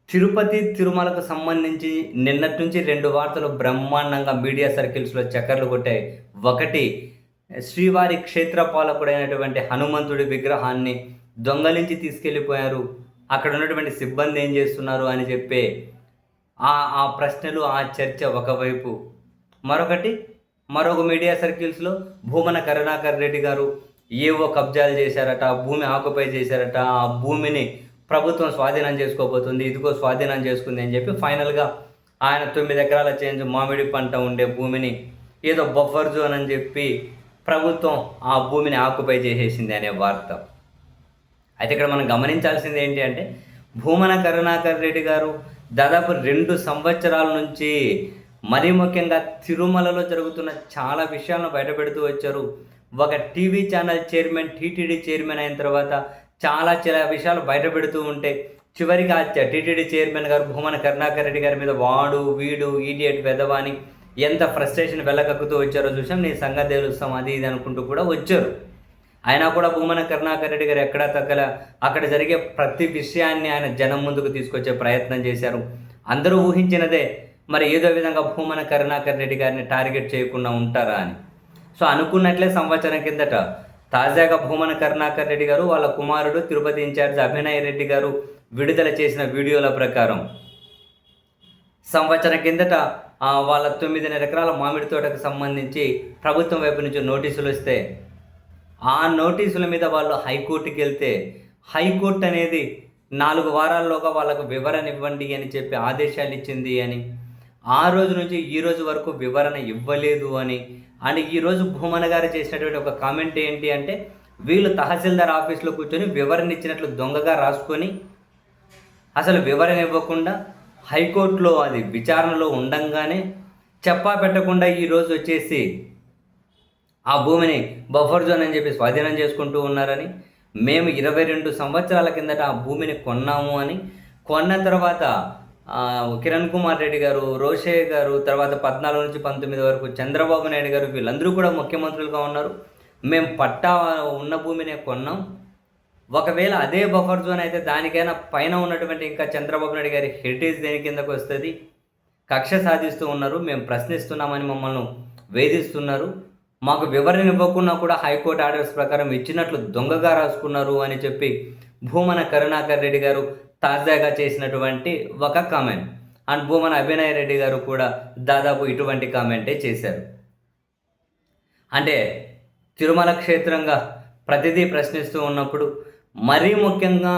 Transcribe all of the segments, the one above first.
తిరుపతి, తిరుమలకు సంబంధించి నిన్నటి నుంచి 2 వార్తలు బ్రహ్మాండంగా మీడియా సర్కిల్స్‌లో చక్కర్లు కొట్టాయి. ఒకటి, శ్రీవారి క్షేత్ర పాలకుడైనటువంటి హనుమంతుడి విగ్రహాన్ని దొంగలించి తీసుకెళ్ళిపోయారు. అక్కడ ఉన్నటువంటి సిబ్బంది ఏం చేస్తున్నారు అని చెప్పే ఆ ఆ ప్రశ్నలు, ఆ చర్చ ఒకవైపు. మరొకటి, మరొక మీడియా సర్కిల్స్‌లో భూమన కరుణాకర్ రెడ్డి గారు ఏవో కబ్జాలు చేశారట, భూమి ఆక్యుపై చేశారట, ఆ భూమిని ప్రభుత్వం స్వాధీనం చేసుకోబోతుంది, ఇదిగో స్వాధీనం చేసుకుంది అని చెప్పి ఫైనల్‌గా ఆయన 9 ఎకరాల చేంజ్ మామిడి పంట ఉండే భూమిని ఏదో బఫర్ జోన్ అని చెప్పి ప్రభుత్వం ఆ భూమిని ఆక్యుపై చేసేసింది అనే వార్త. అయితే ఇక్కడ మనం గమనించాల్సింది ఏంటి అంటే, భూమన కరుణాకర్ రెడ్డి గారు దాదాపు 2 సంవత్సరాల నుంచి మరీ ముఖ్యంగా తిరుమలలో జరుగుతున్న చాలా విషయాలను బయటపెడుతూ వచ్చారు. ఒక TV channel chairman, TTD chairman అయిన తర్వాత చాలా విషయాలు బయటపెడుతూ ఉంటే చివరికి ఆ టీటీడీ చైర్మన్ గారు భూమన కరుణాకర్ రెడ్డి గారి మీద వాడు, వీడు, ఈడియట్, వెధవ అని ఎంత ఫ్రస్ట్రేషన్ వెళ్ళకక్కుతూ వచ్చారో చూసాం. నీ సంగతి తెలుస్తాం అది ఇది అనుకుంటూ కూడా వచ్చారు. అయినా కూడా భూమన కరుణాకర్ రెడ్డి గారు ఎక్కడా తగ్గల. అక్కడ జరిగే ప్రతి విషయాన్ని ఆయన జనం ముందుకు తీసుకొచ్చే ప్రయత్నం చేశారు. అందరూ ఊహించినదే, మరి ఏదో విధంగా భూమన కరుణాకర్ రెడ్డి గారిని టార్గెట్ చేయకుండా ఉంటారా అని. సో అనుకున్నట్లే సంవత్సరం కిందట తాజాగా భూమన కరుణాకర్ రెడ్డి గారు వాళ్ళ కుమారుడు తిరుపతి ఇన్ఛార్జ్ అభినయ్ రెడ్డి గారు విడుదల చేసిన వీడియోల ప్రకారం సంవత్సరం కిందట వాళ్ళ 9.5 ఎకరాల మామిడి తోటకు సంబంధించి ప్రభుత్వం వైపు నుంచి నోటీసులు వస్తే ఆ నోటీసుల మీద వాళ్ళు హైకోర్టుకి వెళ్తే హైకోర్టు అనేది 4 వారాల్లోగా వాళ్ళకు వివరణ ఇవ్వండి అని చెప్పి ఆదేశాలు ఇచ్చింది అని, ఆ రోజు నుంచి ఈ రోజు వరకు వివరణ ఇవ్వలేదు అని. అండ్ ఈరోజు భూమన గారు చేసినటువంటి ఒక కామెంట్ ఏంటి అంటే, వీళ్ళు తహసీల్దార్ ఆఫీస్లో కూర్చొని వివరణ ఇచ్చినట్లు దొంగగా రాసుకొని అసలు వివరణ ఇవ్వకుండా హైకోర్టులో అది విచారణలో ఉండంగానే చెప్పా పెట్టకుండా ఈరోజు వచ్చేసి ఆ భూమిని బఫర్ జోన్ అని చెప్పి స్వాధీనం చేసుకుంటూ ఉన్నారని, మేము 22 సంవత్సరాల కిందట ఆ భూమిని కొన్నాము అని, కొన్న తర్వాత కిరణ్ కుమార్ రెడ్డి గారు, రోషయ్య గారు, తర్వాత 14 నుంచి 19 వరకు చంద్రబాబు నాయుడు గారు వీళ్ళందరూ కూడా ముఖ్యమంత్రులుగా ఉన్నారు. మేము పట్టా ఉన్న భూమినే కొన్నాం. ఒకవేళ అదే బఫర్ జోన్ అయితే దానికైనా పైన ఉన్నటువంటి ఇంకా చంద్రబాబు నాయుడు గారి హెరిటేజ్ దేని కిందకు వస్తుంది. కక్ష సాధిస్తూ ఉన్నారు, మేము ప్రశ్నిస్తున్నామని మమ్మల్ని వేధిస్తున్నారు. మాకు వివరణ ఇవ్వకుండా కూడా హైకోర్టు ఆర్డర్స్ ప్రకారం ఇచ్చినట్లు దొంగగా రాసుకున్నారు అని చెప్పి భూమన కరుణాకర్ రెడ్డి గారు తాజాగా చేసినటువంటి ఒక కామెంట్. అండ్ భూమన అభినయ్ రెడ్డి గారు కూడా దాదాపు ఇటువంటి కామెంటే చేశారు. అంటే తిరుమల క్షేత్రంగా ప్రతిదీ ప్రశ్నిస్తూ ఉన్నప్పుడు మరీ ముఖ్యంగా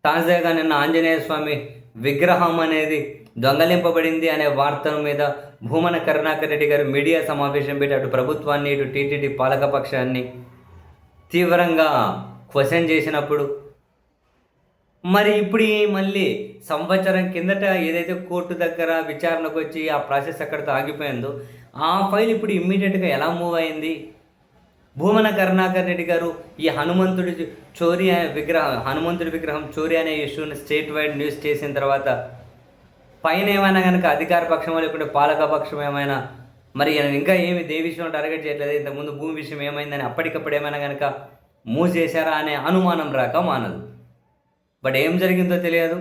తాజాగా నిన్న ఆంజనేయ స్వామి విగ్రహం అనేది దొంగలింపబడింది అనే వార్తల మీద భూమన కరుణాకర్ రెడ్డి గారు మీడియా సమావేశం పెట్టి అటు ప్రభుత్వాన్ని, ఇటు టీటీడీ పాలకపక్షాన్ని తీవ్రంగా క్వశ్చన్ చేసినప్పుడు, మరి ఇప్పుడు మళ్ళీ సంవత్సరం కిందట ఏదైతే కోర్టు దగ్గర విచారణకు వచ్చి ఆ ప్రాసెస్ అక్కడితో ఆగిపోయిందో ఆ ఫైల్ ఇప్పుడు ఇమ్మీడియట్గా ఎలా మూవ్ అయింది? భూమన కరుణాకర్ రెడ్డి గారు ఈ హనుమంతుడి విగ్రహం చోరీ అనే ఇష్యూని స్టేట్ వైడ్ న్యూస్ చేసిన తర్వాత పైన ఏమైనా కనుక అధికార పక్షమో లేకుంటే పాలక పక్షం ఏమైనా మరి ఇంకా ఏమి ఏ విషయంలో టార్గెట్ చేయట్లేదు, ఇంతకుముందు భూమి విషయం ఏమైందని అప్పటికప్పుడు ఏమైనా కనుక మూవ్ చేశారా అనే అనుమానం రాక మానదు. బట్ ఏం జరిగిందో తెలియదు.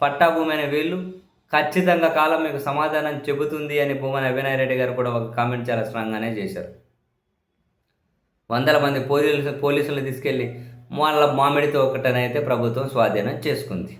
పట్టా భూమి అనే వీళ్ళు ఖచ్చితంగా కాలం మీకు సమాధానం చెబుతుంది అని భూమన అభినయ్ రెడ్డి గారు కూడా ఒక కామెంట్ చాలా స్ట్రాంగ్గానే చేశారు. 100 మంది పోలీసులు తీసుకెళ్ళి వాళ్ళ మామిడితో ఒకటనైతే ప్రభుత్వం స్వాధీనం చేసుకుంది.